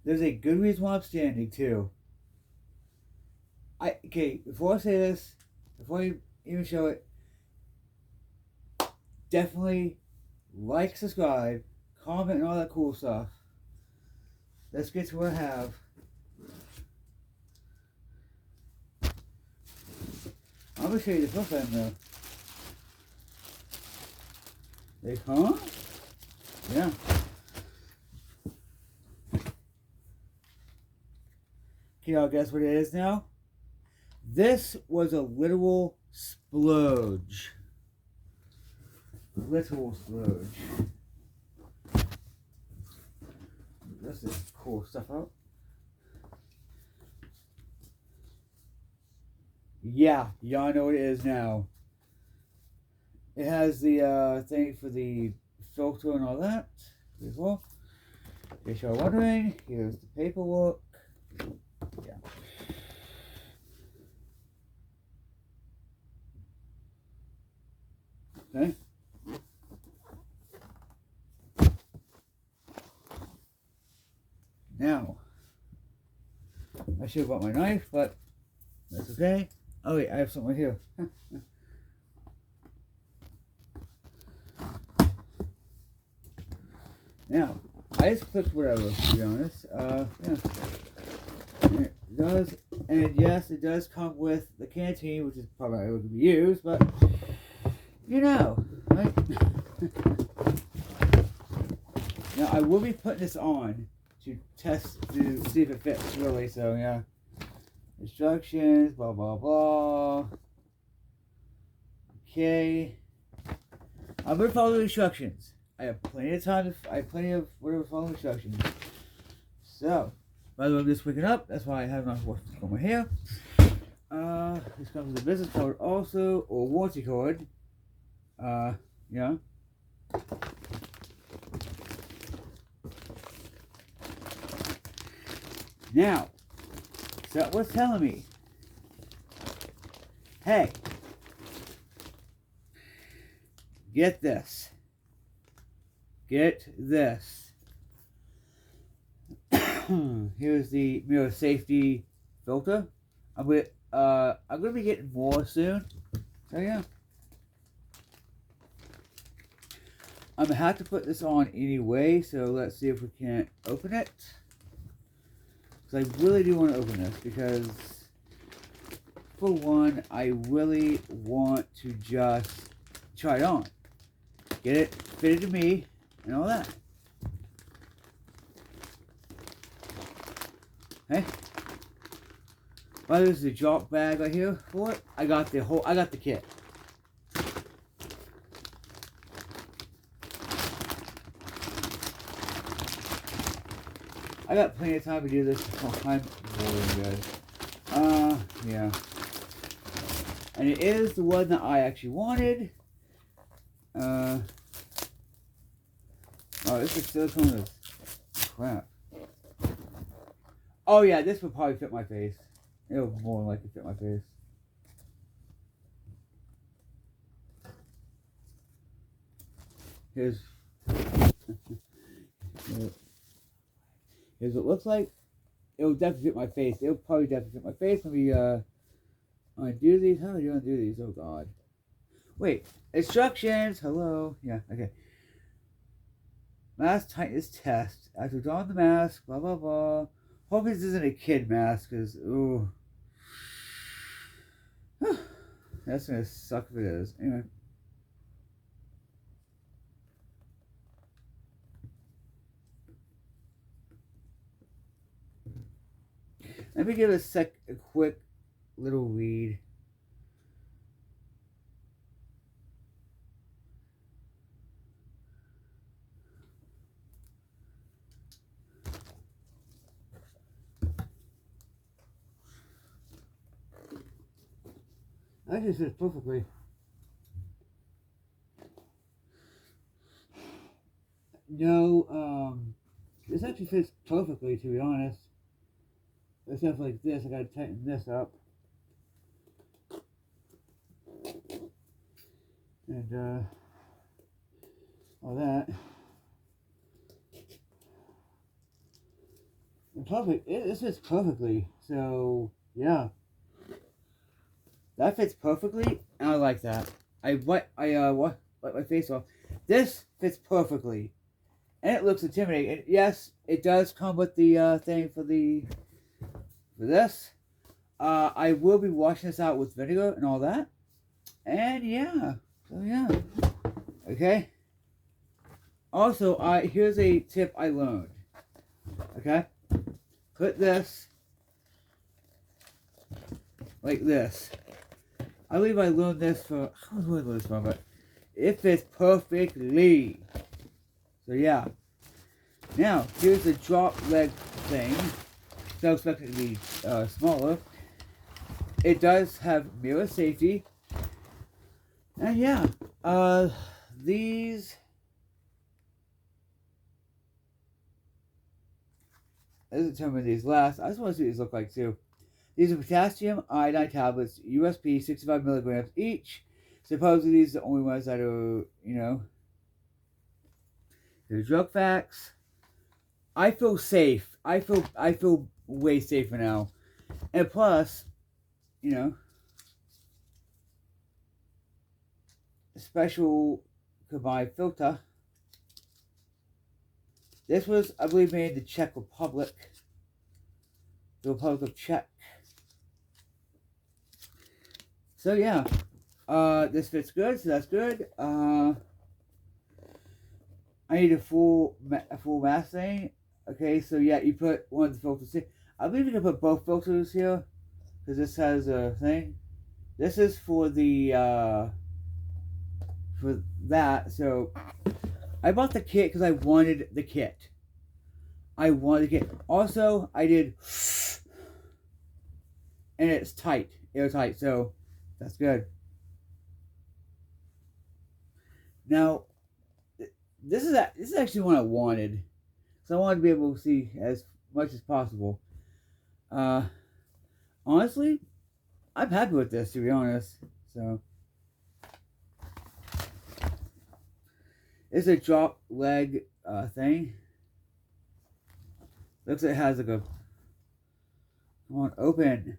There's a good reason why I'm standing too. Okay, before I say this, before I even show it, definitely like, subscribe, comment, and all that cool stuff. Let's get to what I have. I'm gonna show you the first time though. Like, huh? Yeah. Can y'all guess what it is now? This was a literal splurge. Literal splurge. This is cool stuff out. Yeah, y'all know what it is now. It has the thing for the filter and all that. As well. In case y'all wondering, here's the paperwork. Yeah. Okay. Now, I should have brought my knife, but that's okay. Oh wait, I have something right here. Now, I just clicked whatever, to be honest. Yeah. It does, and yes, it does come with the canteen, which is probably not able to be used, but, you know, right? Now, I will be putting this on to test, to see if it fits, really, so, yeah. Instructions, blah, blah, blah. Okay. I'm going to follow the instructions. I have plenty of time, I have plenty of whatever following instructions. So, by the way, I'm just waking up. That's why I have not washed my hair. This comes with a business card also, or warranty card. Yeah. Now, so that was telling me, hey, get this. Get this. Here's the MIRA safety filter. I'm gonna be getting more soon. So yeah. I'm gonna have to put this on anyway, so let's see if we can't open it. Because I really do want to open this because, for one, I really want to just try it on. Get it fitted to me and all that. Okay. Well, there's the drop bag right here for it. I got the kit. I got plenty of time to do this before I'm boring, guys. Yeah. And it is the one that I actually wanted. Oh, this is silicone. Crap. Oh yeah, this would probably fit my face. It would more than likely fit my face. Here's what it looks like. It will definitely fit my face. It will probably definitely fit my face. Let me undo these. How do you undo these? Oh god. Wait. Instructions. Hello. Yeah. Okay. Mask tightness test. After don the mask. Blah blah blah. Hope this isn't a kid mask, cause ooh. That's gonna suck if it is. Anyway. Let me give a quick little read. Actually, fits perfectly. No, this actually fits perfectly, to be honest. Except like this, I gotta tighten this up. And, all that. perfect. This fits perfectly. So yeah, that fits perfectly, and I like that. Wipe my face off. This fits perfectly, and it looks intimidating. And yes, it does come with the thing for this. I will be washing this out with vinegar and all that. And yeah, so yeah, okay. Also, here's a tip I learned. Okay, put this like this. I believe I learned this for, I don't know where I learned this from, but it fits perfectly. So yeah. Now, here's the drop leg thing. So I expect it to be smaller. It does have MIRA safety. And yeah, these, I didn't tell me these last. I just want to see what these look like too. These are potassium iodine tablets, USP, 65 milligrams each. Supposedly these are the only ones that are, you know, the drug facts. I feel safe. I feel way safer now. And plus, you know, a special combined filter. This was, I believe, made in the Czech Republic. The Republic of Czech. So yeah. This fits good, so that's good. I need a full mask thing. Okay, so yeah, you put one of the filters here. I believe you can put both filters here, because this has a thing. This is for the for that. So I bought the kit because I wanted the kit. I wanted the kit. Also, I did, and it's tight, airtight. So that's good. Now, this is actually what I wanted. So I wanted to be able to see as much as possible. Honestly, I'm happy with this, to be honest. So, it's a drop leg thing. Looks like it has like a, come on, open.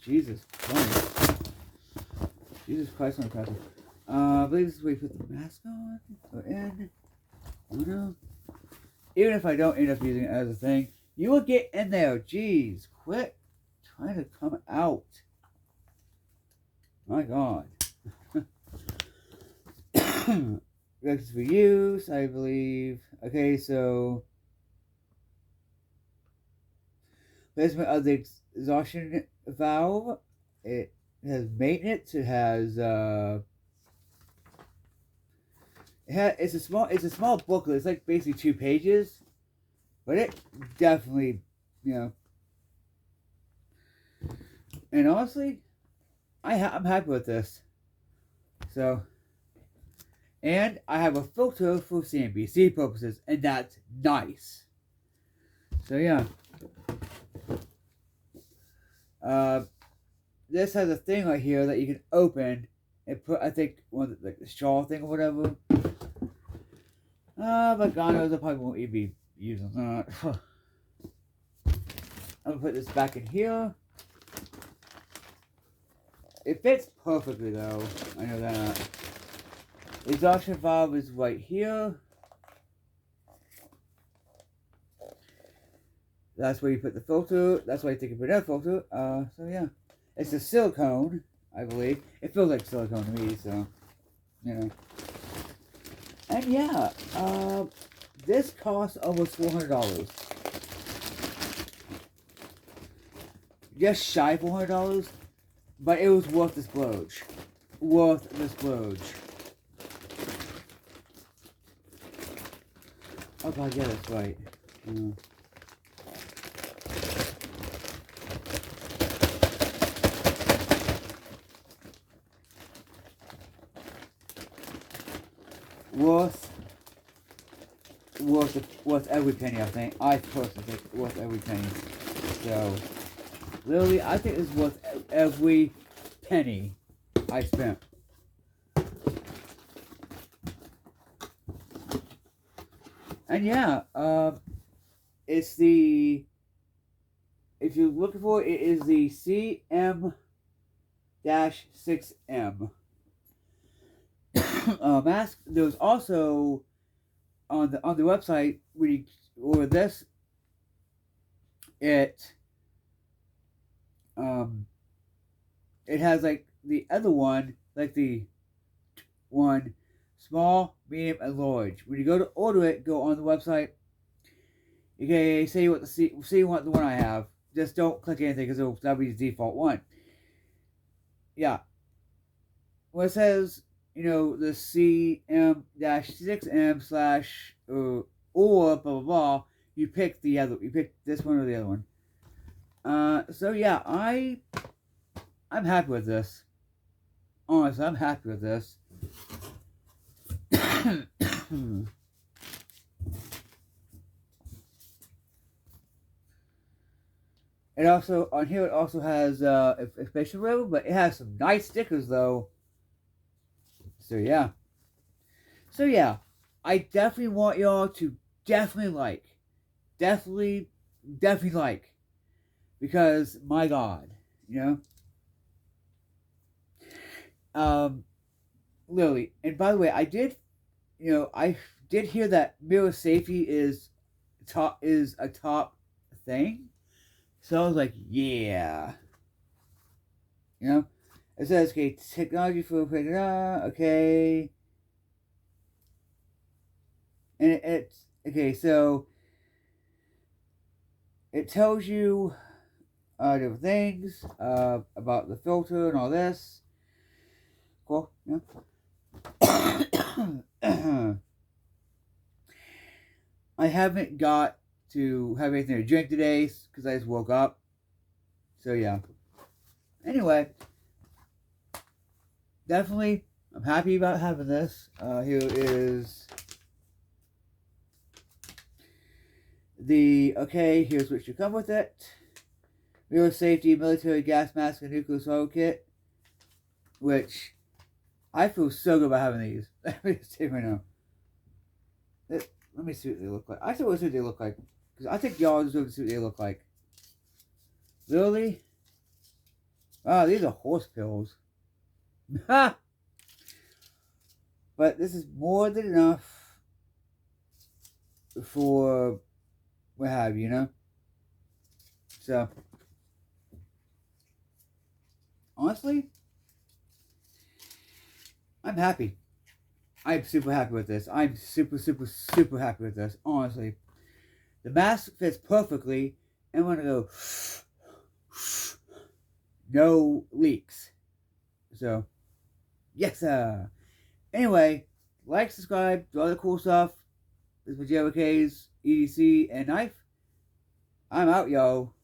Jesus Christ. Jesus Christ on the castle. I believe this is where you put the mask on. Go in. Oh no. Even if I don't end up using it as a thing, you will get in there. Jeez, quit trying to come out. My God. Directions for use, I believe. Okay, so placement of the exhaustion valve. It has maintenance. It has it's a small booklet. It's like basically 2 pages, but it definitely, you know. And honestly, I'm happy with this. So, and I have a filter for CNBC purposes, and that's nice. So yeah. This has a thing right here that you can open and put, I think, one of the, like the straw thing or whatever. But God knows I probably won't even be using that. I'm gonna put this back in here. It fits perfectly though, I know that. The exhaustion valve is right here. That's where you put the filter. That's why you take a put that filter. So yeah. It's a silicone, I believe. It feels like silicone to me, so, you know. And yeah, this costs almost $400. Just shy of $400, but it was worth the splurge. Worth the splurge. Oh God, yeah, that's right. Worth every penny, I think. I personally think worth every penny. So, literally, I think it's worth every penny I spent. And yeah, it's the if you're looking for it, it is the CM-6M mask. There's also on the website when you order this, it has like the other one, like the one small, medium, and large. When you go to order it, go on the website. Okay, say you want you want the one I have. Just don't click anything because that'll be the default one. Yeah. When it says, the CM-6M slash or blah blah blah, you pick this one or the other one. So yeah, I'm happy with this. Honestly, I'm happy with this. It also on here. It also has information level, but it has some nice stickers though. So yeah. I definitely want y'all to definitely like, because my God, literally. And by the way, I did hear that MIRA safety is a top thing. So I was like, yeah. It says, okay, technology for okay. And it's, okay, so it tells you different things about the filter and all this. Cool, yeah. I haven't got to have anything to drink today because I just woke up. So yeah. Anyway, definitely, I'm happy about having this. Here is here's what should come with it. Real safety, military gas mask, and nuclear soil kit. Which, I feel so good about having these. Let me just take right now. Let me see what they look like. I still want to see what they look like. Because I think y'all deserve to see what they look like. Really? Wow, these are horse pills. Ha! But this is more than enough for what have you, So, honestly, I'm happy. I'm super happy with this. I'm super, super, super happy with this. Honestly. The mask fits perfectly. And I'm going to go no leaks. So, yes, sir. Anyway, like, subscribe, do all the cool stuff. This is my JOK's EDC and Knife. I'm out, yo.